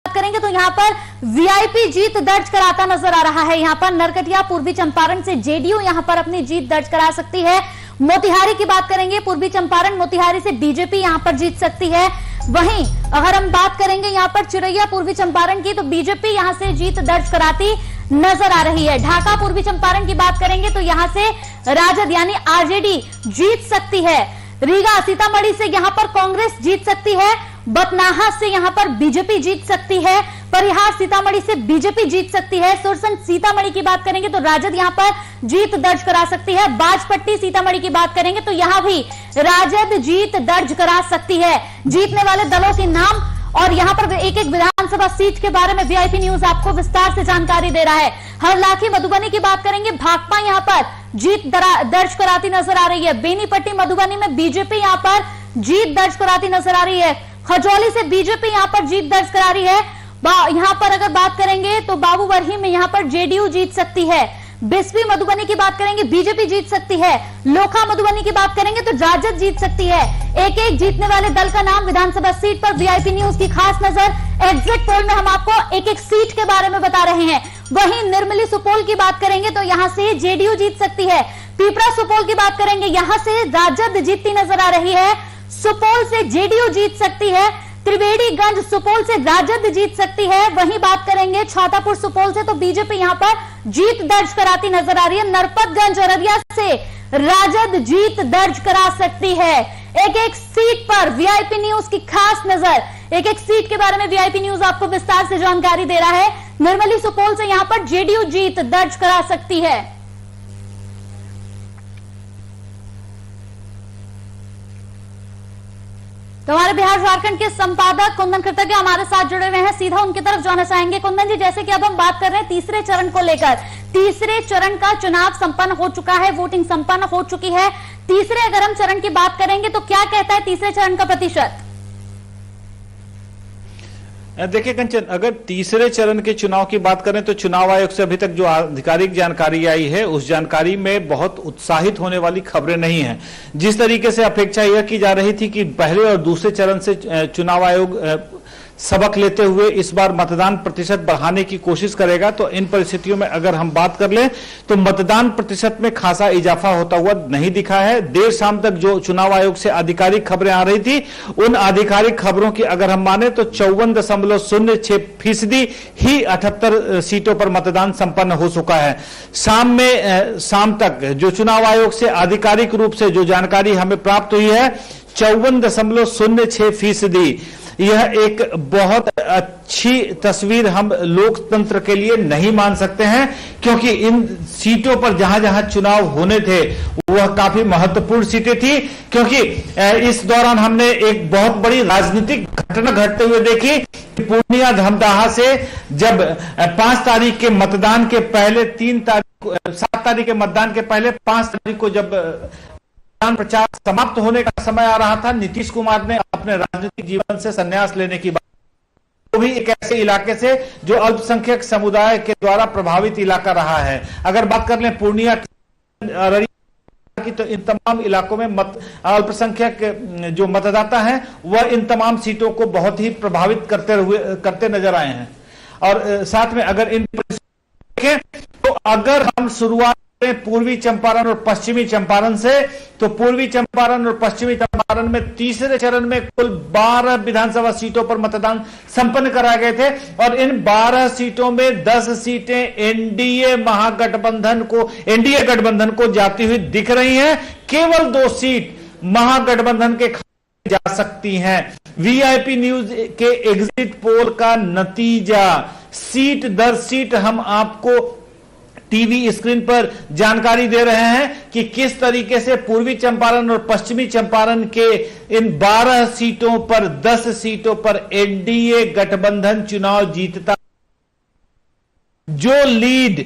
करेंगे तो यहां पर वीआईपी जीत दर्ज कराता नजर आ रहा है। यहां पर नरकटिया पूर्वी चंपारण से जेडीयू यहां पर अपनी जीत दर्ज करा सकती है। मोतिहारी की बात करेंगे, पूर्वी चंपारण मोतिहारी से बीजेपी यहां पर जीत सकती है। वहीं अगर हम बात करेंगे यहां पर चिरैया पूर्वी चंपारण की, तो बीजेपी यहां से जीत दर्ज कराती नजर आ रही है। ढाका पूर्वी चंपारण की बात करेंगे तो यहां से राजद यानी आरजेडी जीत सकती है। रीगा सीतामढ़ी से यहां पर कांग्रेस जीत सकती है। बतनाहा से यहां पर बीजेपी जीत सकती है। परिहार सीतामढ़ी से बीजेपी जीत सकती है। सुरसंड सीतामढ़ी की बात करेंगे तो राजद यहां पर जीत दर्ज करा सकती है। बाजपट्टी सीतामढ़ी की बात करेंगे तो यहां भी राजद जीत दर्ज करा सकती है। जीतने वाले दलों के नाम और यहां पर एक एक विधानसभा सीट के बारे में वीआईपी न्यूज आपको विस्तार से जानकारी दे रहा है। हरलाखी मधुबनी की बात करेंगे, भाकपा यहां पर जीत दर्ज कराती नजर आ रही है। बेनीपट्टी मधुबनी में बीजेपी यहां पर जीत दर्ज कराती नजर आ रही है। खजौली से बीजेपी यहां पर जीत दर्ज करा रही है। यहां पर अगर बात करेंगे तो बाबूबरही में यहां पर जेडीयू जीत सकती है। बिस्वी मधुबनी की बात करेंगे, बीजेपी जीत सकती है। लोखा मधुबनी की बात करेंगे तो राजद जीत सकती है। एक एक जीतने वाले दल का नाम विधानसभा सीट पर वीआईपी न्यूज की खास नजर। एग्जिट पोल में हम आपको एक एक सीट के बारे में बता रहे हैं। वहीं निर्मली सुपौल की बात करेंगे तो यहां से जेडीयू जीत सकती है। पिपरा सुपौल की बात करेंगे, यहां से राजद जीतती नजर आ रही है। सुपौल से जेडीयू जीत सकती है। त्रिवेणीगंज सुपौल से राजद जीत सकती है। वहीं बात करेंगे छातापुर सुपौल से तो बीजेपी यहां पर जीत दर्ज कराती नजर आ रही है। नरपतगंज अररिया से राजद जीत दर्ज करा सकती है। एक एक सीट पर वीआईपी न्यूज की खास नजर। एक एक सीट के बारे में वीआईपी न्यूज आपको विस्तार से जानकारी दे रहा है। निर्मली सुपौल से यहां पर जेडीयू जीत दर्ज करा सकती है। तो हमारे बिहार झारखंड के संपादक कुंदन कृतज्ञ हमारे साथ जुड़े हुए हैं, सीधा उनकी तरफ जाना चाहेंगे। कुंदन जी, जैसे कि अब हम बात कर रहे हैं तीसरे चरण को लेकर, तीसरे चरण का चुनाव संपन्न हो चुका है, वोटिंग संपन्न हो चुकी है। तीसरे अगर हम चरण की बात करेंगे तो क्या कहता है तीसरे चरण का प्रतिशत? देखिए कंचन, अगर तीसरे चरण के चुनाव की बात करें तो चुनाव आयोग से अभी तक जो आधिकारिक जानकारी आई है उस जानकारी में बहुत उत्साहित होने वाली खबरें नहीं हैं। जिस तरीके से अपेक्षा यह की जा रही थी कि पहले और दूसरे चरण से चुनाव आयोग सबक लेते हुए इस बार मतदान प्रतिशत बढ़ाने की कोशिश करेगा, तो इन परिस्थितियों में अगर हम बात कर लें तो मतदान प्रतिशत में खासा इजाफा होता हुआ नहीं दिखा है। देर शाम तक जो चुनाव आयोग से आधिकारिक खबरें आ रही थी, उन आधिकारिक खबरों की अगर हम माने तो 54.06% ही 78 सीटों पर मतदान संपन्न हो चुका है। शाम तक जो चुनाव आयोग से आधिकारिक रूप से जो जानकारी हमें प्राप्त हुई है 54.06%। यह एक बहुत अच्छी तस्वीर हम लोकतंत्र के लिए नहीं मान सकते हैं, क्योंकि इन सीटों पर जहां जहां चुनाव होने थे वह काफी महत्वपूर्ण सीटें थी। क्योंकि इस दौरान हमने एक बहुत बड़ी राजनीतिक घटना घटते हुए देखी। पूर्णिया धमदाहा से जब 5 तारीख के मतदान के पहले 7 तारीख के मतदान के पहले 5 तारीख को जब प्रचार समाप्त होने का समय आ रहा था, नीतीश कुमार ने अपने राजनीतिक जीवन से संन्यास लेने की बात, वो भी एक ऐसे इलाके से जो अल्पसंख्यक समुदाय के द्वारा प्रभावित इलाका रहा है। अगर बात कर लें पूर्णिया की तो इन तमाम इलाकों में अल्पसंख्यक जो मतदाता हैं वह इन तमाम सीटों को बहुत ही प्रभावित करते नजर आए हैं। और साथ में अगर इन देखें तो अगर हम शुरुआत पूर्वी चंपारण और पश्चिमी चंपारण से, तो पूर्वी चंपारण और पश्चिमी चंपारण में तीसरे चरण में कुल 12 विधानसभा सीटों पर मतदान संपन्न कराए गए थे। और इन 12 सीटों में 10 सीटें एनडीए गठबंधन को जाती हुई दिख रही हैं। केवल 2 सीट महागठबंधन के खाते जा सकती हैं। वीआईपी न्यूज के एग्जिट पोल का नतीजा सीट दर सीट हम आपको टीवी स्क्रीन पर जानकारी दे रहे हैं कि किस तरीके से पूर्वी चंपारण और पश्चिमी चंपारण के इन 12 सीटों पर 10 सीटों पर एनडीए गठबंधन चुनाव जीतता। जो लीड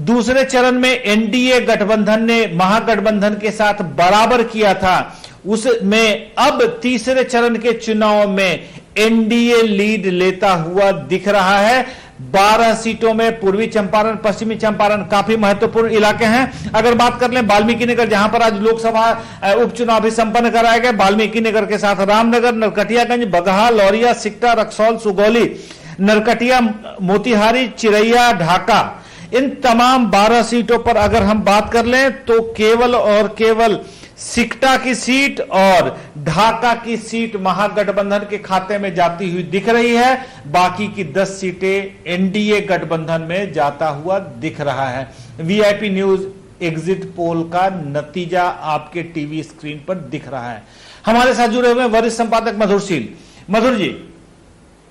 दूसरे चरण में एनडीए गठबंधन ने महागठबंधन के साथ बराबर किया था, उसमें अब तीसरे चरण के चुनाव में एनडीए लीड लेता हुआ दिख रहा है। 12 सीटों में पूर्वी चंपारण, पश्चिमी चंपारण काफी महत्वपूर्ण इलाके हैं। अगर बात कर लें वाल्मीकि नगर, जहां पर आज लोकसभा उपचुनाव भी संपन्न कराए गए, वाल्मीकि नगर के साथ रामनगर, नरकटियागंज, बगहा, लौरिया, सिकटा, रक्सौल, सुगौली, नरकटिया, मोतिहारी, चिरैया, ढाका, इन तमाम 12 सीटों पर अगर हम बात कर लें तो केवल और केवल सिकटा की सीट और ढाका की सीट महागठबंधन के खाते में जाती हुई दिख रही है। बाकी की 10 सीटें एनडीए गठबंधन में जाता हुआ दिख रहा है। वीआईपी न्यूज एग्जिट पोल का नतीजा आपके टीवी स्क्रीन पर दिख रहा है। हमारे साथ जुड़े हुए वरिष्ठ संपादक मधुरशील। मधुर जी,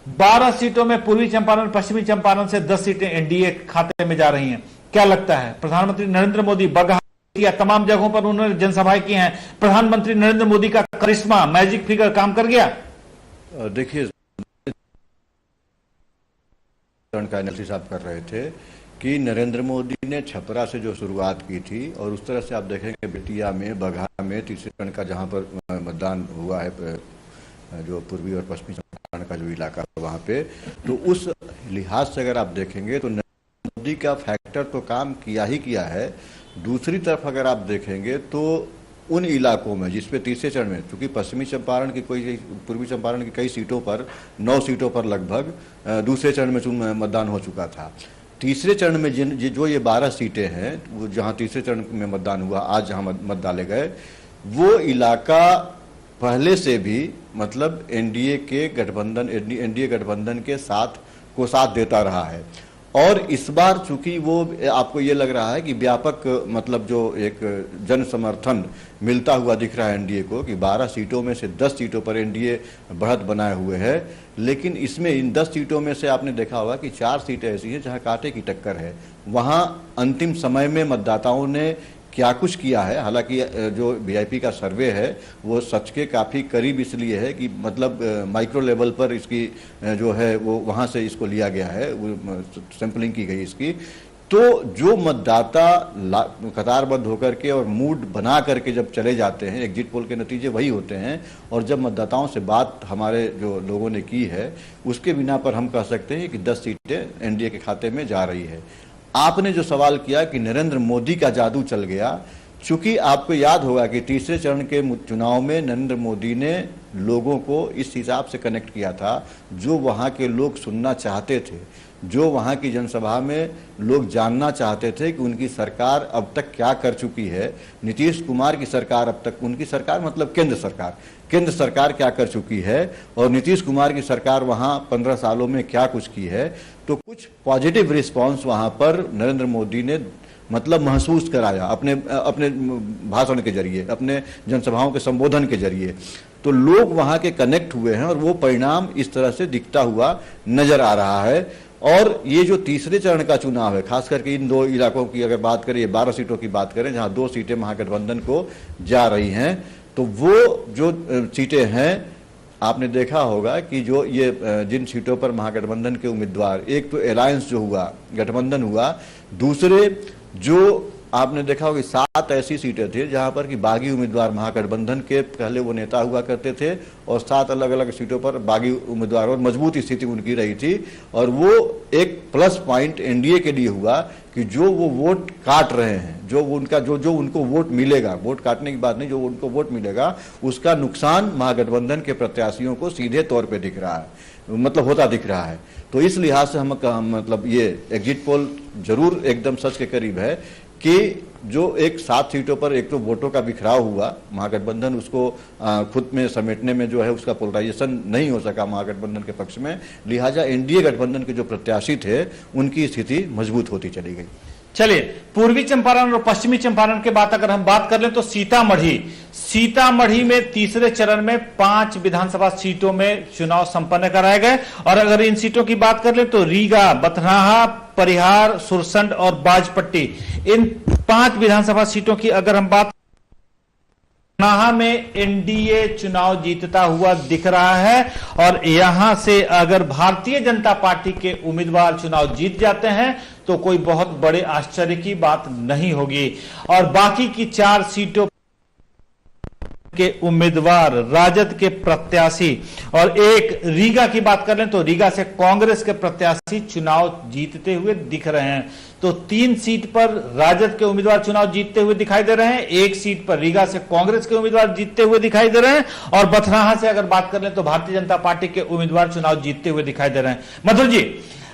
12 सीटों में पूर्वी चंपारण, पश्चिमी चंपारण से 10 सीटें एनडीए खाते में जा रही हैं। क्या लगता है, प्रधानमंत्री नरेंद्र मोदी बगहा या तमाम जगहों पर उन्होंने जनसभाएं की हैं, प्रधानमंत्री नरेंद्र मोदी का करिश्मा, मैजिक फिगर काम कर गया? देखिए, का एनालिसिस आप कर रहे थे कि नरेंद्र मोदी ने छपरा से जो शुरुआत की थी और उस तरह से आप देखेंगे बेतिया में, बगहा में, तीसरे चरण का जहां पर मतदान हुआ है, जो पूर्वी और पश्चिमी चंपारण का जो इलाका वहां पे, तो उस लिहाज से अगर आप देखेंगे तो नरेंद्र मोदी का फैक्टर तो काम किया ही किया है। दूसरी तरफ अगर आप देखेंगे तो उन इलाकों में जिसपे तीसरे चरण में, क्योंकि पश्चिमी चंपारण की पूर्वी चंपारण की कई सीटों पर, 9 सीटों पर लगभग दूसरे चरण में मतदान हो चुका था। तीसरे चरण में जो ये 12 सीटें हैं, वो जहां तीसरे चरण में मतदान हुआ, आज जहां मत डाले गए, वो इलाका पहले से भी मतलब एनडीए गठबंधन के साथ देता रहा है। और इस बार चूंकि वो आपको ये लग रहा है कि व्यापक मतलब जो एक जन समर्थन मिलता हुआ दिख रहा है एनडीए को, कि 12 सीटों में से 10 सीटों पर एनडीए बढ़त बनाए हुए है। लेकिन इसमें इन 10 सीटों में से आपने देखा होगा कि 4 सीटें ऐसी हैं जहां कांटे की टक्कर है। वहां अंतिम समय में मतदाताओं ने क्या कुछ किया है, हालांकि जो वीआईपी का सर्वे है वो सच के काफ़ी करीब इसलिए है कि मतलब माइक्रो लेवल पर इसकी जो है वो वहाँ से इसको लिया गया है, वो सैंपलिंग की गई इसकी। तो जो मतदाता कतारबद्ध होकर के और मूड बना करके जब चले जाते हैं, एग्जिट पोल के नतीजे वही होते हैं। और जब मतदाताओं से बात हमारे जो लोगों ने की है उसके बिना पर हम कह सकते हैं कि 10 सीटें एनडीए के खाते में जा रही है। आपने जो सवाल किया कि नरेंद्र मोदी का जादू चल गया, चूंकि आपको याद होगा कि तीसरे चरण के चुनाव में नरेंद्र मोदी ने लोगों को इस हिसाब से कनेक्ट किया था जो वहां के लोग सुनना चाहते थे, जो वहां की जनसभा में लोग जानना चाहते थे कि उनकी सरकार अब तक क्या कर चुकी है। नीतीश कुमार की सरकार अब तक, उनकी सरकार मतलब केंद्र सरकार क्या कर चुकी है और नीतीश कुमार की सरकार वहां 15 सालों में क्या कुछ की है। तो कुछ पॉजिटिव रिस्पांस वहां पर नरेंद्र मोदी ने मतलब महसूस कराया अपने भाषण के जरिए, अपने जनसभाओं के संबोधन के जरिए। तो लोग वहां के कनेक्ट हुए हैं और वो परिणाम इस तरह से दिखता हुआ नजर आ रहा है। और ये जो तीसरे चरण का चुनाव है, खास करके इन 2 इलाकों की अगर बात करें, 12 सीटों की बात करें जहां 2 सीटें महागठबंधन को जा रही हैं, तो वो जो सीटें हैं आपने देखा होगा कि जो ये जिन सीटों पर महागठबंधन के उम्मीदवार, एक तो अलायंस जो हुआ, गठबंधन हुआ, दूसरे जो आपने देखा होगा 7 ऐसी सीटें थी जहां पर कि बागी उम्मीदवार महागठबंधन के पहले वो नेता हुआ करते थे और 7 अलग अलग सीटों पर बागी उम्मीदवार और मजबूत स्थिति उनकी रही थी। और वो एक प्लस पॉइंट एनडीए के लिए हुआ कि जो वो वोट काट रहे हैं, जो उनको वोट मिलेगा, वोट काटने की बात नहीं, जो उनको वोट मिलेगा उसका नुकसान महागठबंधन के प्रत्याशियों को सीधे तौर पर दिख रहा है, मतलब होता दिख रहा है। तो इस लिहाज से हम मतलब ये एग्जिट पोल जरूर एकदम सच के करीब है कि जो एक 7 सीटों पर एक तो वोटों का बिखराव हुआ, महागठबंधन उसको खुद में समेटने में जो है उसका पोलराइजेशन नहीं हो सका महागठबंधन के पक्ष में, लिहाजा एनडीए गठबंधन के जो प्रत्याशी थे उनकी स्थिति मजबूत होती चली गई। चलिए, पूर्वी चंपारण और पश्चिमी चंपारण के बात अगर हम बात कर लें तो सीतामढ़ी में तीसरे चरण में 5 विधानसभा सीटों में चुनाव संपन्न कराए गए। और अगर इन सीटों की बात कर लें तो रीगा, बथनाहा, परिहार, सुरसंड और बाजपट्टी, इन 5 विधानसभा सीटों की अगर हम बात, बथनाहा में एनडीए चुनाव जीतता हुआ दिख रहा है। और यहां से अगर भारतीय जनता पार्टी के उम्मीदवार चुनाव जीत जाते हैं तो कोई बहुत बड़े आश्चर्य की बात नहीं होगी। और बाकी की 4 सीटों के उम्मीदवार, राजद के प्रत्याशी और एक रीगा की बात कर लें तो रीगा से कांग्रेस के प्रत्याशी चुनाव जीतते हुए दिख रहे हैं। तो 3 सीट पर राजद के उम्मीदवार चुनाव जीतते हुए दिखाई दे रहे हैं, 1 सीट पर रीगा से कांग्रेस के उम्मीदवार जीतते हुए दिखाई दे रहे हैं और बथनाहा से अगर बात कर लें तो भारतीय जनता पार्टी के उम्मीदवार चुनाव जीतते हुए दिखाई दे रहे हैं। मधुर जी,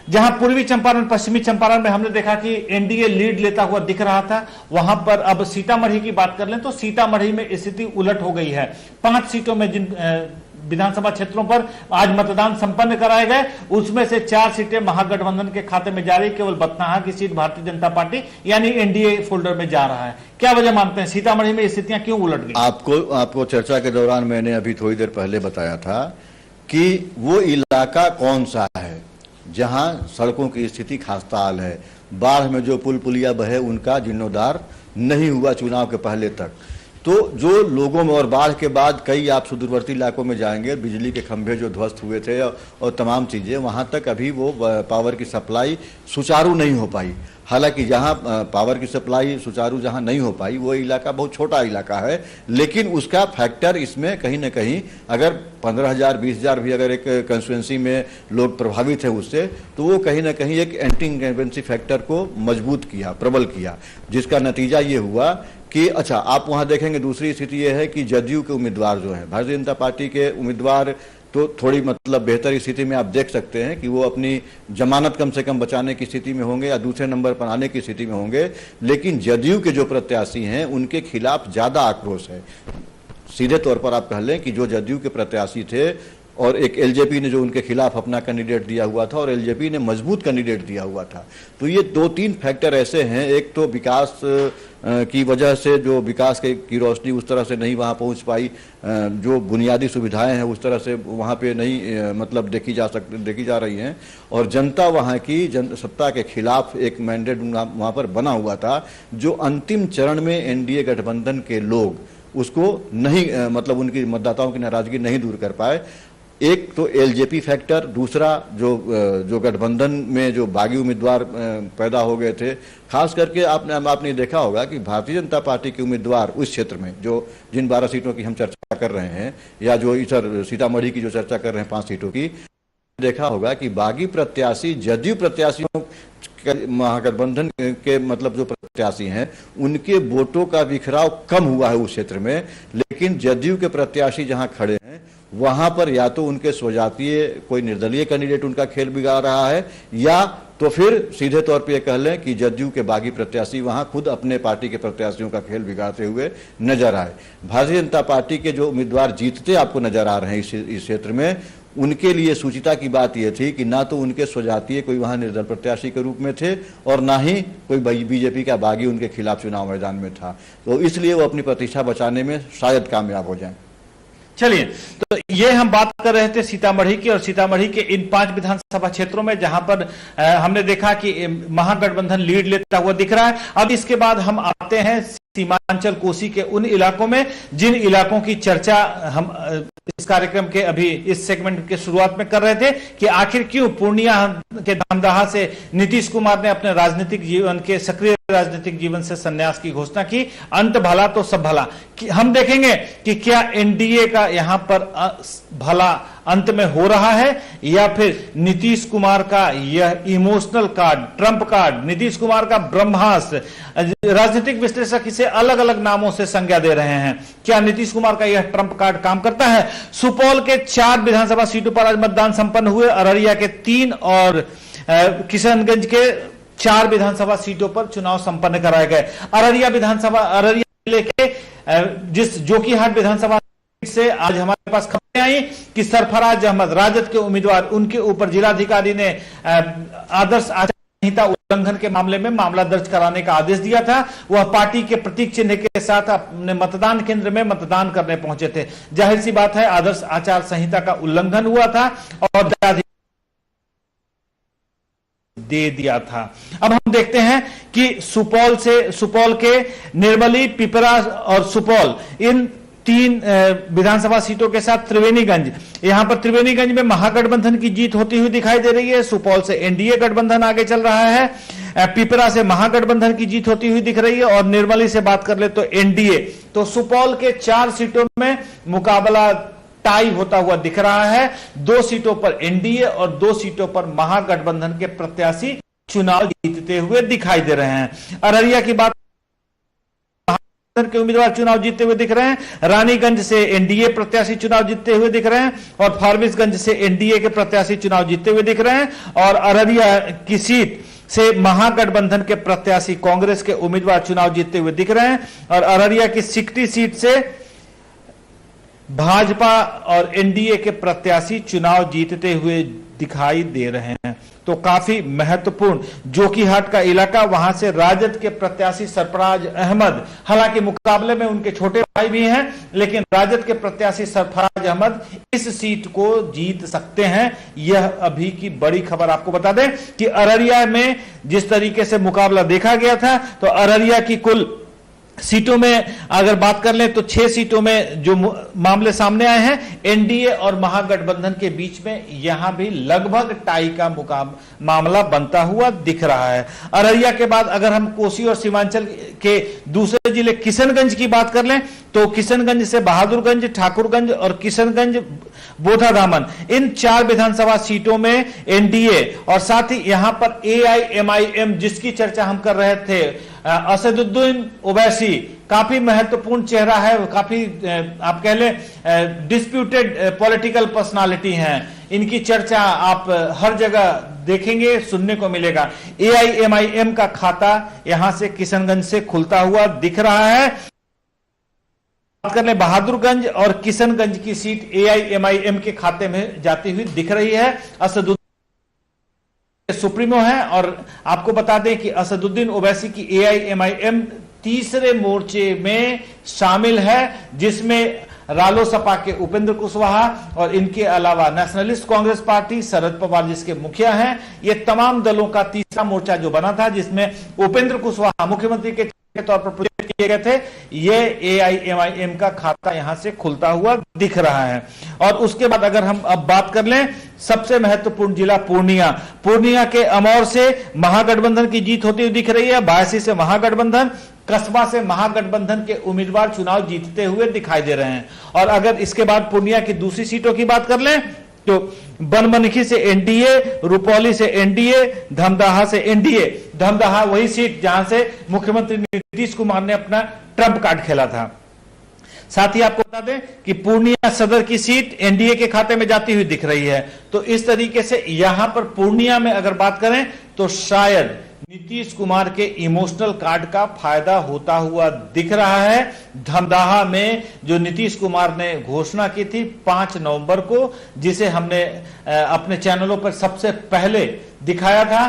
जहां पूर्वी चंपारण, पश्चिमी चंपारण में हमने देखा कि एनडीए लीड लेता हुआ दिख रहा था, वहां पर अब सीतामढ़ी की बात कर लें तो सीतामढ़ी में स्थिति उलट हो गई है। 5 सीटों में जिन विधानसभा क्षेत्रों पर आज मतदान संपन्न कराए गए, उसमें से 4 सीटें महागठबंधन के खाते में जा रही, केवल बथनाहा की सीट भारतीय जनता पार्टी यानी एनडीए फोल्डर में जा रहा है। क्या वजह मानते हैं, सीतामढ़ी में स्थितियां क्यों उलट गई? आपको चर्चा के दौरान मैंने अभी थोड़ी देर पहले बताया था कि वो इलाका कौन सा है जहां सड़कों की स्थिति खस्ताहाल है, बाढ़ में जो पुल पुलिया बहे उनका जीर्णोद्धार नहीं हुआ चुनाव के पहले तक। तो जो लोगों में, और बाढ़ के बाद कई आप सुदूरवर्ती इलाकों में जाएंगे, बिजली के खंभे जो ध्वस्त हुए थे और तमाम चीजें, वहां तक अभी वो पावर की सप्लाई सुचारू नहीं हो पाई। हालांकि जहां पावर की सप्लाई सुचारू जहां नहीं हो पाई वो इलाका बहुत छोटा इलाका है, लेकिन उसका फैक्टर इसमें कहीं ना कहीं, अगर 15,000 20,000 भी अगर एक कंस्टिट्यूएंसी में लोग प्रभावित है उससे, तो वो कहीं ना कहीं एक एंटी इनकम्बेंसी फैक्टर को मजबूत किया, प्रबल किया, जिसका नतीजा ये हुआ कि अच्छा, आप वहां देखेंगे दूसरी स्थिति यह है कि जदयू के उम्मीदवार जो है, भारतीय जनता पार्टी के उम्मीदवार तो थोड़ी मतलब बेहतर स्थिति में आप देख सकते हैं कि वो अपनी जमानत कम से कम बचाने की स्थिति में होंगे या दूसरे नंबर पर आने की स्थिति में होंगे, लेकिन जदयू के जो प्रत्याशी हैं उनके खिलाफ ज्यादा आक्रोश है। सीधे तौर पर आप कह लें कि जो जदयू के प्रत्याशी थे और एक एलजेपी ने जो उनके खिलाफ अपना कैंडिडेट दिया हुआ था और एलजेपी ने मजबूत कैंडिडेट दिया हुआ था, तो ये 2-3 फैक्टर ऐसे हैं। एक तो विकास की वजह से जो विकास की रोशनी उस तरह से नहीं वहाँ पहुँच पाई, जो बुनियादी सुविधाएं हैं उस तरह से वहाँ पे नहीं मतलब देखी जा रही हैं, और जनता वहाँ की सत्ता के खिलाफ एक मैंडेट वहाँ पर बना हुआ था, जो अंतिम चरण में एनडीए गठबंधन के लोग उसको नहीं उनकी मतदाताओं की नाराजगी नहीं दूर कर पाए। एक तो एलजेपी फैक्टर, दूसरा जो गठबंधन में जो बागी उम्मीदवार पैदा हो गए थे, खास करके आपने देखा होगा कि भारतीय जनता पार्टी के उम्मीदवार उस क्षेत्र में जिन 12 सीटों की हम चर्चा कर रहे हैं, या जो इधर सीतामढ़ी की जो चर्चा कर रहे हैं 5 सीटों की, देखा होगा कि बागी प्रत्याशी जदयू प्रत्याशियों महागठबंधन के जो प्रत्याशी हैं उनके वोटों का बिखराव कम हुआ है उस क्षेत्र में, लेकिन जदयू के प्रत्याशी जहां खड़े हैं वहां पर या तो उनके स्वजातीय कोई निर्दलीय कैंडिडेट उनका खेल बिगाड़ रहा है, या तो फिर सीधे तौर पे कह लें कि जदयू के बागी प्रत्याशी वहां खुद अपने पार्टी के प्रत्याशियों का खेल बिगाड़ते हुए नजर आए। भारतीय जनता पार्टी के जो उम्मीदवार जीतते आपको नजर आ रहे हैं इस क्षेत्र में, उनके लिए सूचिता की बात यह थी कि ना तो उनके स्वजातीय कोई वहां निर्दल प्रत्याशी के रूप में थे और ना ही कोई बीजेपी का बागी उनके खिलाफ चुनाव मैदान में था, तो इसलिए वो अपनी प्रतिष्ठा बचाने में शायद कामयाब हो जाएं। चलिए, तो ये हम बात कर रहे थे सीतामढ़ी की, और सीतामढ़ी के इन 5 विधानसभा क्षेत्रों में जहां पर हमने देखा कि महागठबंधन लीड लेता हुआ दिख रहा है। अब इसके बाद हम आते हैं सीमांचल कोसी के उन इलाकों में जिन इलाकों की चर्चा हम इस कार्यक्रम के अभी इस सेगमेंट के शुरुआत में कर रहे थे कि आखिर क्यों पूर्णिया के धामदाहा से नीतीश कुमार ने अपने राजनीतिक जीवन के सक्रिय राजनीतिक जीवन से संन्यास की घोषणा की। अंत भला तो सब भला, हम देखेंगे कि क्या एनडीए का यहां पर भला अंत में हो रहा है, या फिर नीतीश कुमार का यह emotional card, Trump card, Nitish Kumar का ब्रह्मास्त्र, राजनीतिक विश्लेषक इसे अलग अलग नामों से संज्ञा दे रहे हैं। क्या नीतीश कुमार का यह ट्रंप कार्ड काम करता है? सुपौल के 4 विधानसभा सीटों पर आज मतदान संपन्न हुए, अररिया के 3 और किशनगंज के 4 विधानसभा सीटों पर चुनाव संपन्न कराए गए। अररिया जिले के जिस जोकीहाट विधानसभा से आज हमारे पास खबरें आई कि सरफराज अहमद, राजद के उम्मीदवार, उनके ऊपर जिलाधिकारी ने आदर्श आचार संहिता उल्लंघन के मामले में मामला दर्ज कराने का आदेश दिया था। वह पार्टी के प्रतीक चिन्ह के साथ अपने मतदान केंद्र में मतदान करने पहुंचे थे। जाहिर सी बात है आदर्श आचार संहिता का उल्लंघन हुआ था और दे दिया था। अब हम देखते हैं कि सुपौल के निर्मली, पिपरा और सुपौल, इन 3 विधानसभा सीटों के साथ त्रिवेणीगंज, यहां पर त्रिवेणीगंज में महागठबंधन की जीत होती हुई दिखाई दे रही है। सुपौल से एनडीए गठबंधन आगे चल रहा है। पिपरा से महागठबंधन की जीत होती हुई दिख रही है और निर्मली से बात कर ले तो एनडीए। तो सुपौल के 4 सीटों में मुकाबला टाई होता हुआ दिख रहा है। 2 सीटों पर एनडीए और 2 सीटों पर महागठबंधन के प्रत्याशी चुनाव जीतते हुए दिखाई दे रहे हैं। अररिया की बात के उम्मीदवार चुनाव जीतते हुए दिख रहे हैं। रानीगंज से एनडीए प्रत्याशी चुनाव जीतते हुए दिख रहे हैं और फारबिसगंज से एनडीए के प्रत्याशी चुनाव जीतते हुए दिख रहे हैं और अररिया की सीट से महागठबंधन के प्रत्याशी कांग्रेस के उम्मीदवार चुनाव जीतते हुए दिख रहे हैं और अररिया की सिकटी सीट से भाजपा और एनडीए के प्रत्याशी चुनाव जीतते हुए दिखाई दे रहे हैं। तो काफी महत्वपूर्ण जोकीहाट का इलाका, वहां से राजद के प्रत्याशी सरफराज अहमद, हालांकि मुकाबले में उनके छोटे भाई भी हैं, लेकिन राजद के प्रत्याशी सरफराज अहमद इस सीट को जीत सकते हैं। यह अभी की बड़ी खबर। आपको बता दें कि अररिया में जिस तरीके से मुकाबला देखा गया था, तो अररिया की कुल सीटों में अगर बात कर लें तो 6 सीटों में जो मामले सामने आए हैं, एनडीए और महागठबंधन के बीच में यहां भी लगभग टाई का मामला बनता हुआ दिख रहा है। अररिया के बाद अगर हम कोसी और सीमांचल के दूसरे जिले किशनगंज की बात कर लें तो किशनगंज से बहादुरगंज, ठाकुरगंज और किशनगंज बोधादामन, इन 4 विधानसभा सीटों में एनडीए और साथ ही यहां पर एआईएमआईएम जिसकी चर्चा हम कर रहे थे, असदुद्दीन ओवैसी काफी महत्वपूर्ण चेहरा है, काफी आप कह लें डिस्प्यूटेड पॉलिटिकल पर्सनालिटी हैं, इनकी चर्चा आप हर जगह देखेंगे, सुनने को मिलेगा। एआईएमआईएम का खाता यहां से किशनगंज से खुलता हुआ दिख रहा है। बात कर लें बहादुरगंज और किशनगंज की सीट एआईएमआईएम के खाते में जाती हुई दिख रही है। असदुद्दीन सुप्रीमो है और आपको बता दें कि असदुद्दीन ओवैसी की एआईएमआईएम तीसरे मोर्चे में शामिल है, जिसमें रालोसपा के उपेंद्र कुशवाहा और इनके अलावा नेशनलिस्ट कांग्रेस पार्टी, शरद पवार जिसके मुखिया हैं, ये तमाम दलों का तीसरा मोर्चा जो बना था, जिसमें उपेंद्र कुशवाहा मुख्यमंत्री के तौर पर प्रोजेक्ट किए गए थे, ये एआईएमआईएम का खाता यहां से खुलता हुआ दिख रहा है। और उसके बाद अगर हम अब बात कर लें सबसे महत्वपूर्ण जिला पूर्णिया के अमौर से महागठबंधन की जीत होती हुई दिख रही है। बायसी से महागठबंधन, कस्बा से महागठबंधन के उम्मीदवार चुनाव जीतते हुए दिखाई दे रहे हैं। और अगर इसके बाद पूर्णिया की दूसरी सीटों की बात कर लें तो बनमनखी से एनडीए, रुपौली से एनडीए, धमदाहा से एनडीए। धमदाहा वही सीट जहां से मुख्यमंत्री नीतीश कुमार ने अपना ट्रम्प कार्ड खेला था। साथ ही आपको बता दें कि पूर्णिया सदर की सीट एनडीए के खाते में जाती हुई दिख रही है। तो इस तरीके से यहां पर पूर्णिया में अगर बात करें तो शायद नीतीश कुमार के इमोशनल कार्ड का फायदा होता हुआ दिख रहा है। धमदाहा में जो नीतीश कुमार ने घोषणा की थी 5 नवंबर को, जिसे हमने अपने चैनलों पर सबसे पहले दिखाया था,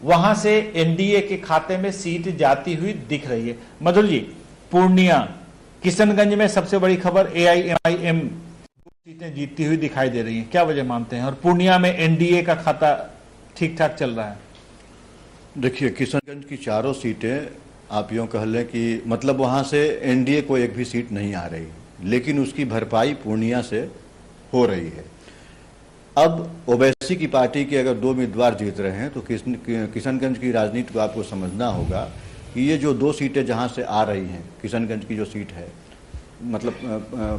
वहां से एनडीए के खाते में सीट जाती हुई दिख रही है। मधुर जी, पूर्णिया, किशनगंज में सबसे बड़ी खबर एआईएमआईएम सीटें जीतती हुई दिखाई दे रही हैं, क्या वजह मानते हैं? और पूर्णिया में एनडीए का खाता ठीक ठाक चल रहा है। देखिए, किशनगंज की 4 सीटें आप यूँ कह लें कि मतलब वहाँ से एनडीए को एक भी सीट नहीं आ रही, लेकिन उसकी भरपाई पूर्णिया से हो रही है। अब ओवैसी की पार्टी के अगर 2 उम्मीदवार जीत रहे हैं तो किशनगंज की राजनीति को आपको समझना होगा कि ये जो 2 सीटें जहाँ से आ रही हैं, किशनगंज की जो सीट है, मतलब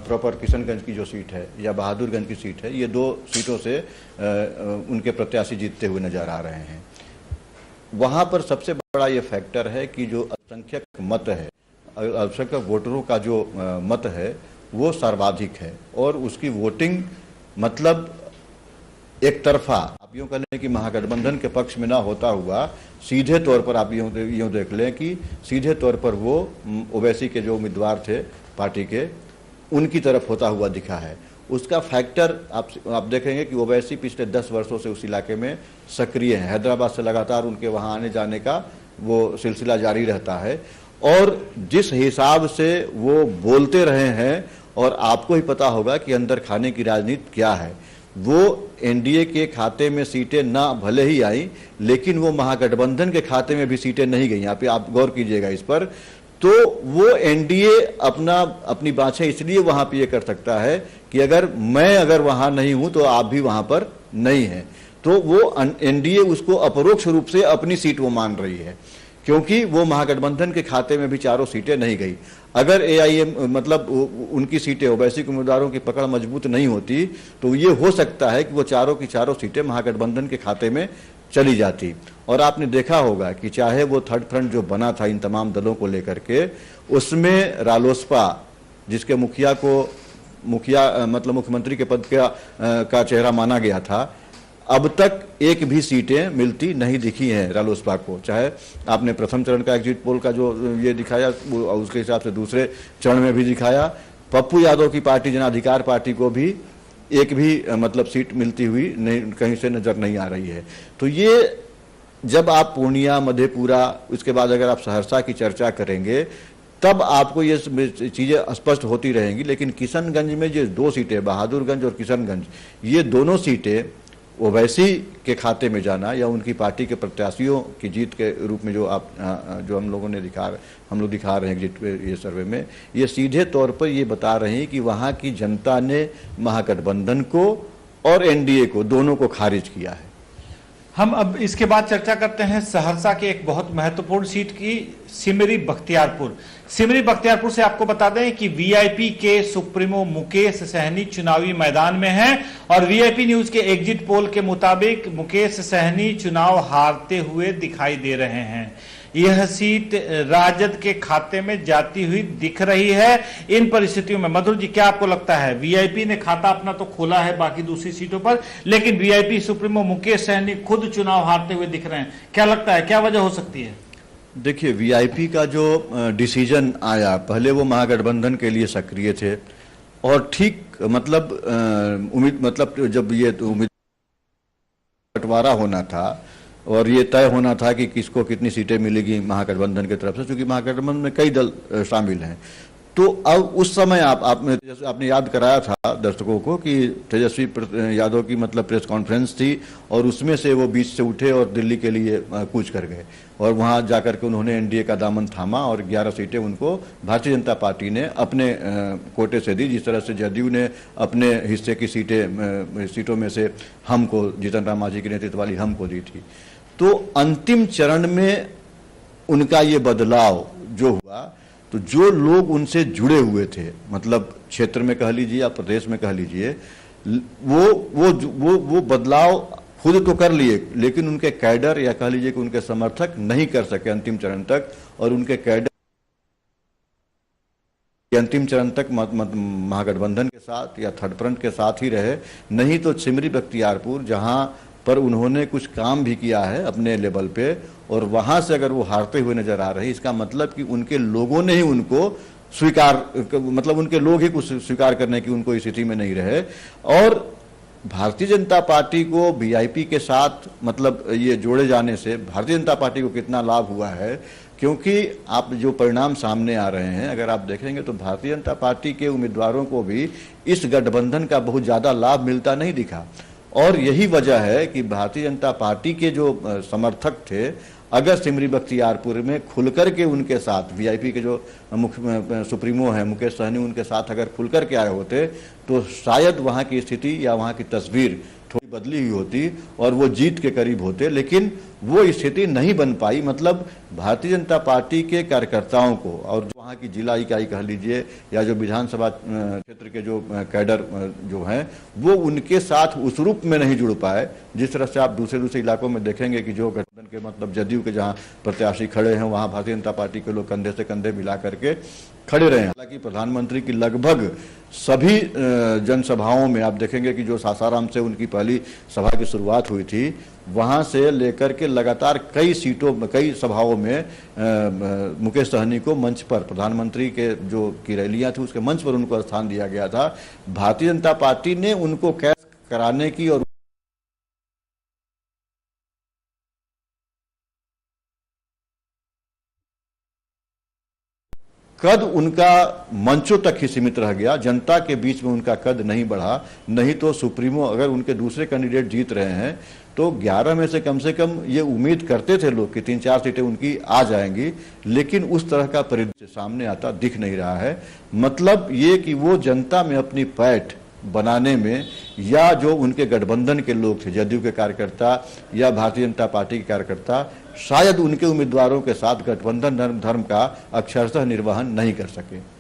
प्रॉपर किशनगंज की जो सीट है या बहादुरगंज की सीट है, ये 2 सीटों से उनके प्रत्याशी जीतते हुए नजर आ रहे हैं। वहाँ पर सबसे बड़ा ये फैक्टर है कि जो अल्पसंख्यक मत है, अल्पसंख्यक वोटरों का जो मत है वो सर्वाधिक है और उसकी वोटिंग मतलब एक तरफा, आप यूँ कह लें कि महागठबंधन के पक्ष में ना होता हुआ सीधे तौर पर आप यूँ देख लें कि सीधे तौर पर वो ओवैसी के जो उम्मीदवार थे पार्टी के, उनकी तरफ होता हुआ दिखा है। उसका फैक्टर आप देखेंगे कि ओवैसी पिछले 10 वर्षों से उस इलाके में सक्रिय हैं। हैदराबाद से लगातार उनके वहाँ आने जाने का वो सिलसिला जारी रहता है और जिस हिसाब से वो बोलते रहे हैं, और आपको ही पता होगा कि अंदर खाने की राजनीति क्या है, वो एनडीए के खाते में सीटें ना भले ही आई, लेकिन वो महागठबंधन के खाते में भी सीटें नहीं गई। यहाँ पे आप गौर कीजिएगा इस पर। तो वो एनडीए अपनी बातें इसलिए वहां पे ये कर सकता है कि अगर मैं वहां नहीं हूं तो आप भी वहां पर नहीं हैं। तो वो एनडीए उसको अपरोक्ष रूप से अपनी सीट वो मान रही है, क्योंकि वो महागठबंधन के खाते में भी चारों सीटें नहीं गई। अगर एआईएम मतलब उनकी सीटें ओवैसी उम्मीदवारों की पकड़ मजबूत नहीं होती तो ये हो सकता है कि वो चारों की चारों सीटें महागठबंधन के खाते में चली जाती। और आपने देखा होगा कि चाहे वो थर्ड फ्रंट जो बना था इन तमाम दलों को लेकर के, उसमें रालोसपा जिसके मुखिया मतलब मुख्यमंत्री के पद का चेहरा माना गया था, अब तक एक भी सीटें मिलती नहीं दिखी हैं रालोसपा को। चाहे आपने प्रथम चरण का एग्जिट पोल का जो ये दिखाया उसके हिसाब से दूसरे चरण में भी दिखाया, पप्पू यादव की पार्टी जन अधिकार पार्टी को भी एक भी मतलब सीट मिलती हुई नहीं, कहीं से नजर नहीं आ रही है। तो ये जब आप पूर्णिया, मधेपुरा, उसके बाद अगर आप सहरसा की चर्चा करेंगे तब आपको ये चीजें स्पष्ट होती रहेंगी। लेकिन किशनगंज में जो 2 सीटें, बहादुरगंज और किशनगंज, ये दोनों सीटें ओवैसी के खाते में जाना या उनकी पार्टी के प्रत्याशियों की जीत के रूप में जो हम लोग दिखा रहे हैं ये सर्वे में, ये सीधे तौर पर ये बता रहे हैं कि वहां की जनता ने महागठबंधन को और एनडीए को दोनों को खारिज किया है। हम अब इसके बाद चर्चा करते हैं सहरसा के एक बहुत महत्वपूर्ण सीट की, सिमरी बख्तियारपुर। सिमरी बख्तियारपुर से आपको बता दें कि वीआईपी के सुप्रीमो मुकेश सहनी चुनावी मैदान में हैं और वीआईपी न्यूज के एग्जिट पोल के मुताबिक मुकेश सहनी चुनाव हारते हुए दिखाई दे रहे हैं। यह सीट राजद के खाते में जाती हुई दिख रही है। इन परिस्थितियों में मधुर जी, क्या आपको लगता है? वीआईपी ने खाता अपना तो खोला है बाकी दूसरी सीटों पर, लेकिन वीआईपी सुप्रीमो मुकेश सहनी खुद चुनाव हारते हुए दिख रहे हैं। क्या लगता है, क्या वजह हो सकती है? देखिए, वीआईपी का जो डिसीजन आया, पहले वो महागठबंधन के लिए सक्रिय थे और ठीक मतलब जब ये उम्मीद बंटवारा होना था और ये तय होना था कि किसको कितनी सीटें मिलेगी महागठबंधन की तरफ से, क्योंकि महागठबंधन में कई दल शामिल हैं, तो अब उस समय आपने याद कराया था दर्शकों को कि तेजस्वी यादव की मतलब प्रेस कॉन्फ्रेंस थी और उसमें से वो बीच से उठे और दिल्ली के लिए कूच कर गए और वहां जाकर के उन्होंने एनडीए का दामन थामा और 11 सीटें उनको भारतीय जनता पार्टी ने अपने कोटे से दी। जिस तरह से जदयू ने अपने हिस्से की सीटों में से हमको, जीतन राम मांझी के नेतृत्व वाली हमको दी थी। तो अंतिम चरण में उनका ये बदलाव जो हुआ, तो जो लोग उनसे जुड़े हुए थे, मतलब क्षेत्र में कह लीजिए या प्रदेश में कह लीजिए, वो बदलाव खुद तो कर लिए, लेकिन उनके कैडर या कह लीजिए कि उनके समर्थक नहीं कर सके अंतिम चरण तक, और उनके कैडर अंतिम चरण तक महागठबंधन के साथ या थर्ड फ्रंट के साथ ही रहे। नहीं तो सिमरी बख्तियारपुर, जहां पर उन्होंने कुछ काम भी किया है अपने लेवल पे, और वहां से अगर वो हारते हुए नजर आ रहे, इसका मतलब कि उनके लोगों ने ही उनको मतलब उनके लोग ही कुछ स्वीकार करने की उनको स्थिति में नहीं रहे। और भारतीय जनता पार्टी को वीआईपी के साथ मतलब ये जोड़े जाने से भारतीय जनता पार्टी को कितना लाभ हुआ है, क्योंकि आप जो परिणाम सामने आ रहे हैं अगर आप देखेंगे तो भारतीय जनता पार्टी के उम्मीदवारों को भी इस गठबंधन का बहुत ज्यादा लाभ मिलता नहीं दिखा। और यही वजह है कि भारतीय जनता पार्टी के जो समर्थक थे, अगर सिमरी बख्तियारपुर में खुलकर के उनके साथ वीआईपी के जो मुख्य सुप्रीमो हैं मुकेश सहनी, उनके साथ अगर खुलकर के आए होते तो शायद वहां की स्थिति या वहां की तस्वीर थोड़ी बदली हुई होती और वो जीत के करीब होते, लेकिन वो स्थिति नहीं बन पाई। मतलब भारतीय जनता पार्टी के कार्यकर्ताओं को और वहाँ की जिला इकाई कह लीजिए या जो विधानसभा क्षेत्र के जो कैडर जो हैं, वो उनके साथ उस रूप में नहीं जुड़ पाए जिस तरह से आप दूसरे इलाकों में देखेंगे कि जो गठबंधन के मतलब जदयू के जहाँ प्रत्याशी खड़े हैं वहाँ भारतीय जनता पार्टी के लोग कंधे से कंधे मिला करके खड़े रहे। हालांकि प्रधानमंत्री की लगभग सभी जनसभाओं में आप देखेंगे कि जो सासाराम से उनकी पहली सभा की शुरुआत हुई थी, वहां से लेकर के लगातार कई सभाओं में मुकेश सहनी को मंच पर, प्रधानमंत्री के जो की रैलियां थी उसके मंच पर उनको स्थान दिया गया था। भारतीय जनता पार्टी ने उनको कैश कराने की और कद उनका मंचों तक ही सीमित रह गया, जनता के बीच में उनका कद नहीं बढ़ा। नहीं तो सुप्रीमो अगर उनके दूसरे कैंडिडेट जीत रहे हैं तो 11 में से कम ये उम्मीद करते थे लोग कि 3-4 सीटें उनकी आ जाएंगी, लेकिन उस तरह का परिदृश्य सामने आता दिख नहीं रहा है। मतलब ये कि वो जनता में अपनी पैठ बनाने में या जो उनके गठबंधन के लोग थे, जदयू के कार्यकर्ता या भारतीय जनता पार्टी के कार्यकर्ता, शायद उनके उम्मीदवारों के साथ गठबंधन धर्म का अक्षरशः निर्वहन नहीं कर सके।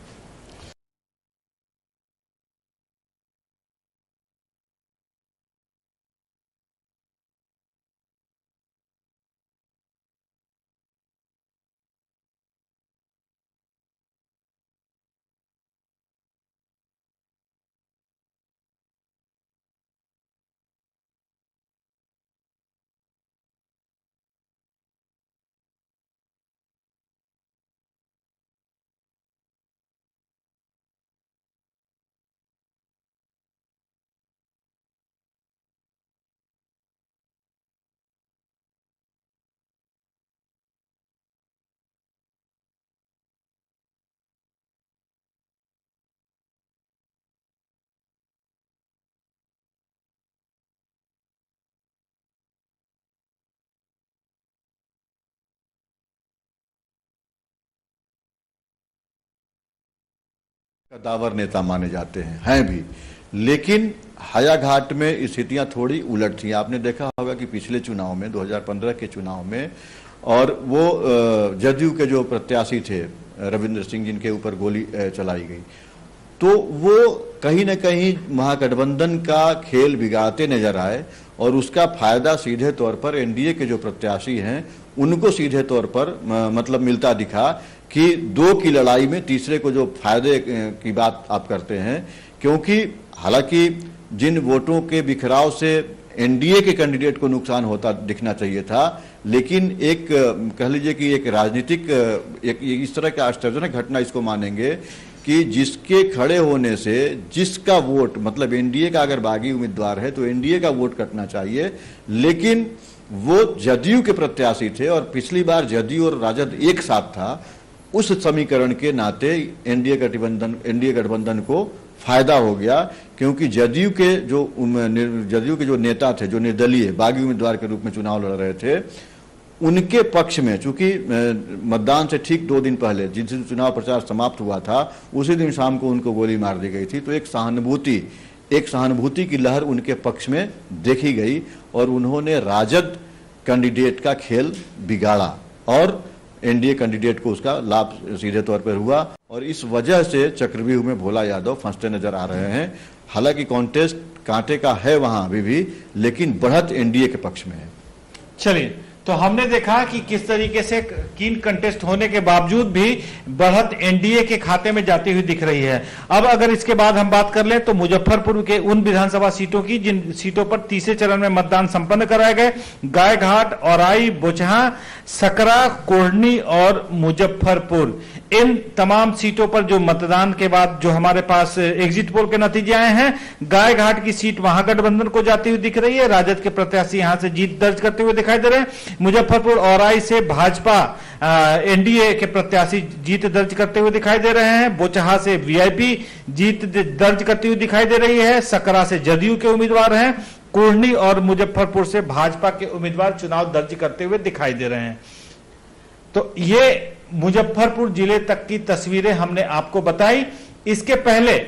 कद्दावर नेता माने जाते हैं भी, लेकिन हायाघाट में स्थितियां थोड़ी उलट थी। आपने देखा होगा कि पिछले चुनाव में 2015 के चुनाव में, और वो जदयू के जो प्रत्याशी थे रविंद्र सिंह, जिनके ऊपर गोली चलाई गई, तो वो कहीं न कहीं महागठबंधन का खेल बिगाड़ते नजर आए और उसका फायदा सीधे तौर पर एनडीए के जो प्रत्याशी हैं उनको सीधे तौर पर मतलब मिलता दिखा कि दो की लड़ाई में तीसरे को जो फायदे की बात आप करते हैं, क्योंकि हालांकि जिन वोटों के बिखराव से एनडीए के कैंडिडेट को नुकसान होता दिखना चाहिए था, लेकिन एक कह लीजिए कि एक राजनीतिक एक इस तरह का आश्चर्यजनक घटना इसको मानेंगे कि जिसके खड़े होने से जिसका वोट, मतलब एनडीए का अगर बागी उम्मीदवार है तो एनडीए का वोट कटना चाहिए, लेकिन वो जदयू के प्रत्याशी थे और पिछली बार जदयू और राजद एक साथ था। उस समीकरण के नाते एनडीए गठबंधन को फायदा हो गया, क्योंकि जदयू के जो नेता थे, जो निर्दलीय बागी उम्मीदवार के रूप में चुनाव लड़ रहे थे, उनके पक्ष में, चूंकि मतदान से ठीक 2 दिन पहले जिस दिन चुनाव प्रचार समाप्त हुआ था उसी दिन शाम को उनको गोली मार दी गई थी, तो एक सहानुभूति की लहर उनके पक्ष में देखी गई और उन्होंने राजद कैंडिडेट का खेल बिगाड़ा और एनडीए कैंडिडेट को उसका लाभ सीधे तौर पर हुआ और इस वजह से चक्रव्यूह में भोला यादव फंसते नजर आ रहे हैं। हालांकि कॉन्टेस्ट कांटे का है वहां अभी भी, लेकिन बढ़त एनडीए के पक्ष में है। चलिए, तो हमने देखा कि किस तरीके से कीन कंटेस्ट होने के बावजूद भी बढ़त एनडीए के खाते में जाती हुई दिख रही है। अब अगर इसके बाद हम बात कर लें तो मुजफ्फरपुर के उन विधानसभा सीटों की जिन सीटों पर तीसरे चरण में मतदान संपन्न कराए गए, गायघाट, औराई, बोचहां, सकरा, कोढ़नी और मुजफ्फरपुर, इन तमाम सीटों पर जो मतदान के बाद जो हमारे पास एग्जिट पोल के नतीजे आए हैं, गायघाट की सीट महागठबंधन को जाती हुई दिख रही है, राजद के प्रत्याशी यहां से जीत दर्ज करते हुए दिखाई दे रहे हैं। मुजफ्फरपुर औराई से भाजपा एनडीए के प्रत्याशी जीत दर्ज करते हुए दिखाई दे रहे हैं। बोचहा से वीआईपी जीत दर्ज करती हुई दिखाई दे रही है। सकरा से जदयू के उम्मीदवार हैं। कोढ़नी और मुजफ्फरपुर से भाजपा के उम्मीदवार चुनाव दर्ज करते हुए दिखाई दे रहे हैं। तो ये मुजफ्फरपुर जिले तक की तस्वीरें हमने आपको बताई। इसके पहले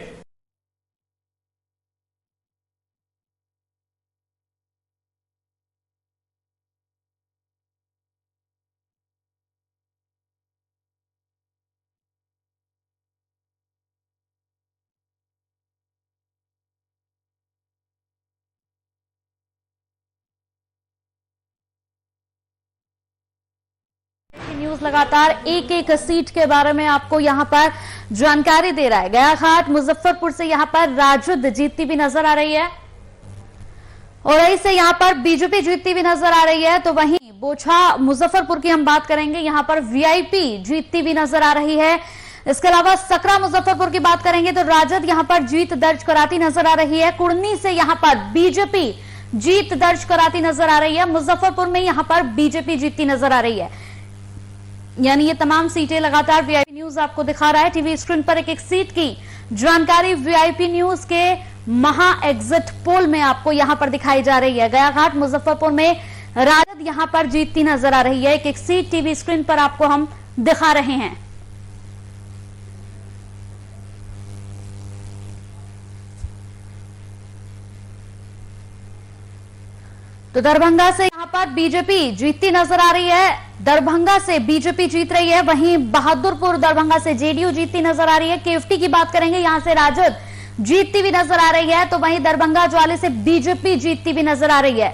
न्यूज लगातार एक एक सीट के बारे में आपको यहां पर जानकारी दे रहा है। गायघाट, मुजफ्फरपुर से यहां पर राजद जीतती भी नजर आ रही है और ऐसे यहां पर बीजेपी जीतती भी नजर आ रही है। तो वहीं बोचहा, मुजफ्फरपुर की हम बात करेंगे, यहां पर वीआईपी जीतती भी नजर आ रही है। इसके अलावा सकरा मुजफ्फरपुर की बात करेंगे तो राजद यहां पर जीत दर्ज कराती नजर आ रही है। कुढ़नी से यहां पर बीजेपी जीत दर्ज कराती नजर आ रही है। मुजफ्फरपुर में यहां पर बीजेपी जीतती नजर आ रही है। यानी ये तमाम सीटें लगातार वीआईपी न्यूज आपको दिखा रहा है। टीवी स्क्रीन पर एक एक सीट की जानकारी वीआईपी न्यूज के महा एग्जिट पोल में आपको यहां पर दिखाई जा रही है। गायघाट, मुजफ्फरपुर में राजद यहां पर जीतती नजर आ रही है। एक एक सीट टीवी स्क्रीन पर आपको हम दिखा रहे हैं। तो दरभंगा से यहाँ पर बीजेपी जीतती नजर आ रही है। दरभंगा से बीजेपी जीत रही है, वहीं बहादुरपुर दरभंगा से जेडीयू जीतती नजर आ रही है। केवटी की बात करेंगे, यहां से राजद जीतती भी नजर आ रही है, तो वहीं दरभंगा ज्वाली से बीजेपी जीतती भी नजर आ रही है।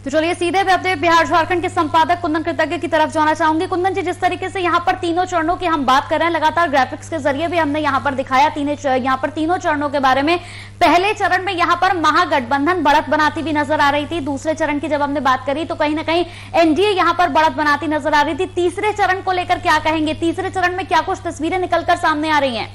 तो चलिए सीधे मैं अपने बिहार झारखंड के संपादक कुंदन कृतज्ञ की तरफ जाना चाहूंगी। कुंदन जी, जिस तरीके से यहाँ पर तीनों चरणों की हम बात कर रहे हैं, लगातार ग्राफिक्स के जरिए भी हमने यहाँ पर दिखाया यहाँ पर तीनों चरणों के बारे में। पहले चरण में यहाँ पर महागठबंधन बढ़त बनाती भी नजर आ रही थी। दूसरे चरण की जब हमने बात करी तो कहीं ना कहीं एनडीए यहाँ पर बढ़त बनाती नजर आ रही थी। तीसरे चरण को लेकर क्या कहेंगे? तीसरे चरण में क्या कुछ तस्वीरें निकलकर सामने आ रही हैं?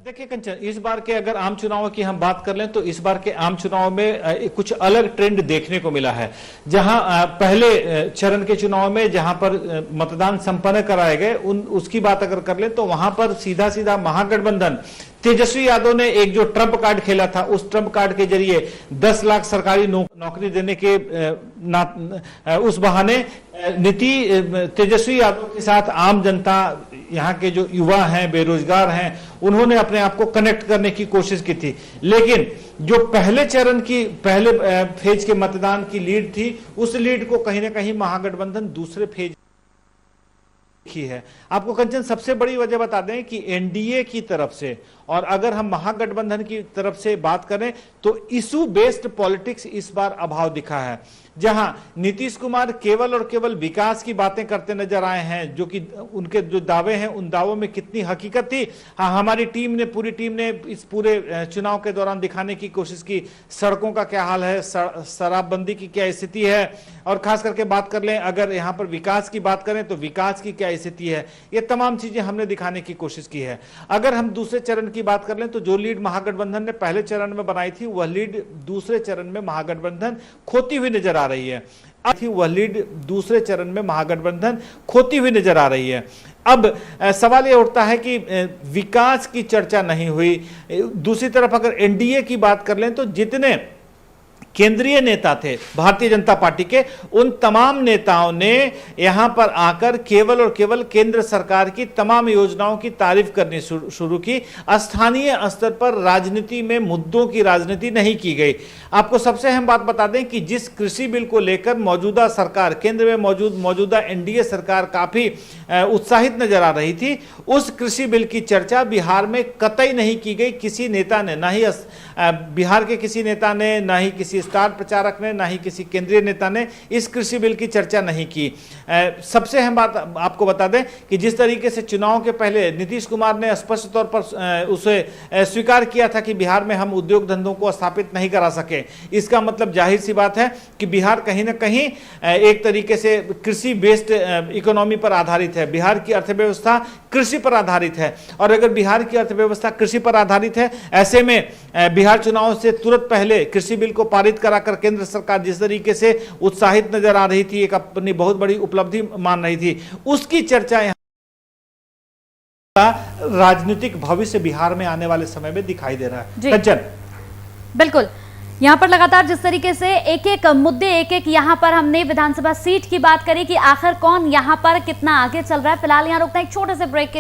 देखिए कंचन, इस बार के अगर आम चुनाव की हम बात कर लें तो इस बार के आम चुनाव में कुछ अलग ट्रेंड देखने को मिला है। जहां पहले चरण के चुनाव में जहां पर मतदान संपन्न कराए गए उसकी बात अगर कर लें तो वहां पर सीधा सीधा महागठबंधन तेजस्वी यादव ने एक जो ट्रम्प कार्ड खेला था, उस ट्रम्प कार्ड के जरिए 10 लाख सरकारी नौकरी देने के उस बहाने तेजस्वी यादव के साथ आम जनता, यहाँ के जो युवा हैं, बेरोजगार हैं, उन्होंने अपने आप को कनेक्ट करने की कोशिश की थी। लेकिन जो पहले चरण की पहले फेज के मतदान की लीड थी, उस लीड को कहीं ना कहीं महागठबंधन दूसरे फेज की है। आपको कंचन सबसे बड़ी वजह बता दें कि एनडीए की तरफ से, और अगर हम महागठबंधन की तरफ से बात करें तो इशू बेस्ड पॉलिटिक्स इस बार अभाव दिखा है। जहां नीतीश कुमार केवल और केवल विकास की बातें करते नजर आए हैं, जो कि उनके जो दावे हैं उन दावों में कितनी हकीकत थी, हाँ, हमारी पूरी टीम ने इस पूरे चुनाव के दौरान दिखाने की कोशिश की। सड़कों का क्या हाल है, शराबबंदी की क्या स्थिति है, और खास करके बात कर लें अगर यहाँ पर विकास की बात करें तो विकास की क्या स्थिति है, ये तमाम चीजें हमने दिखाने की कोशिश की है। अगर हम दूसरे चरण की बात कर लें तो जो लीड महागठबंधन ने पहले चरण में बनाई थी, वह लीड दूसरे चरण में महागठबंधन खोती हुई नजर आ रही है। वह लीड दूसरे चरण में महागठबंधन खोती हुई नजर आ रही है। अब सवाल यह उठता है कि विकास की चर्चा नहीं हुई। दूसरी तरफ अगर एनडीए की बात कर लें तो जितने केंद्रीय नेता थे भारतीय जनता पार्टी के, उन तमाम नेताओं ने यहां पर आकर केवल और केवल केंद्र सरकार की तमाम योजनाओं की तारीफ करनी शुरू की। स्थानीय स्तर पर राजनीति में मुद्दों की राजनीति नहीं की गई। आपको सबसे अहम बात बता दें कि जिस कृषि बिल को लेकर मौजूदा सरकार, केंद्र में मौजूदा एनडीए सरकार काफी उत्साहित नजर आ रही थी, उस कृषि बिल की चर्चा बिहार में कतई नहीं की गई। किसी नेता ने, ना ही बिहार के किसी नेता ने, ना ही किसी स्टार प्रचारक ने, ना ही किसी केंद्रीय नेता ने इस कृषि बिल की चर्चा नहीं की। सबसे अहम बात आपको बता दें कि जिस तरीके से चुनाव के पहले नीतीश कुमार ने स्पष्ट तौर पर उसे स्वीकार किया था कि बिहार में हम उद्योग धंधों को स्थापित नहीं करा सके, इसका मतलब जाहिर सी बात है कि बिहार कहीं ना कहीं एक तरीके से कृषि बेस्ड इकोनॉमी पर आधारित है। बिहार की अर्थव्यवस्था कृषि पर आधारित है, और अगर बिहार की अर्थव्यवस्था कृषि पर आधारित है, ऐसे में बिहार चुनाव से तुरंत पहले कृषि बिल को पारित कराकर केंद्र सरकार जिस तरीके से उत्साहित नजर आ रही थी, एक अपनी बहुत बड़ी उपलब्धि मान रही थी, उसकी चर्चा यहां राजनीतिक भविष्य बिहार में आने वाले समय में दिखाई दे रहा है। कंचन, बिल्कुल, यहाँ पर लगातार जिस तरीके से एक एक मुद्दे, एक एक यहाँ पर हमने विधानसभा सीट की बात करी कि आखिर कौन यहाँ पर कितना आगे चल रहा है। फिलहाल यहाँ रुकते हैं एक छोटे से ब्रेक के लिए।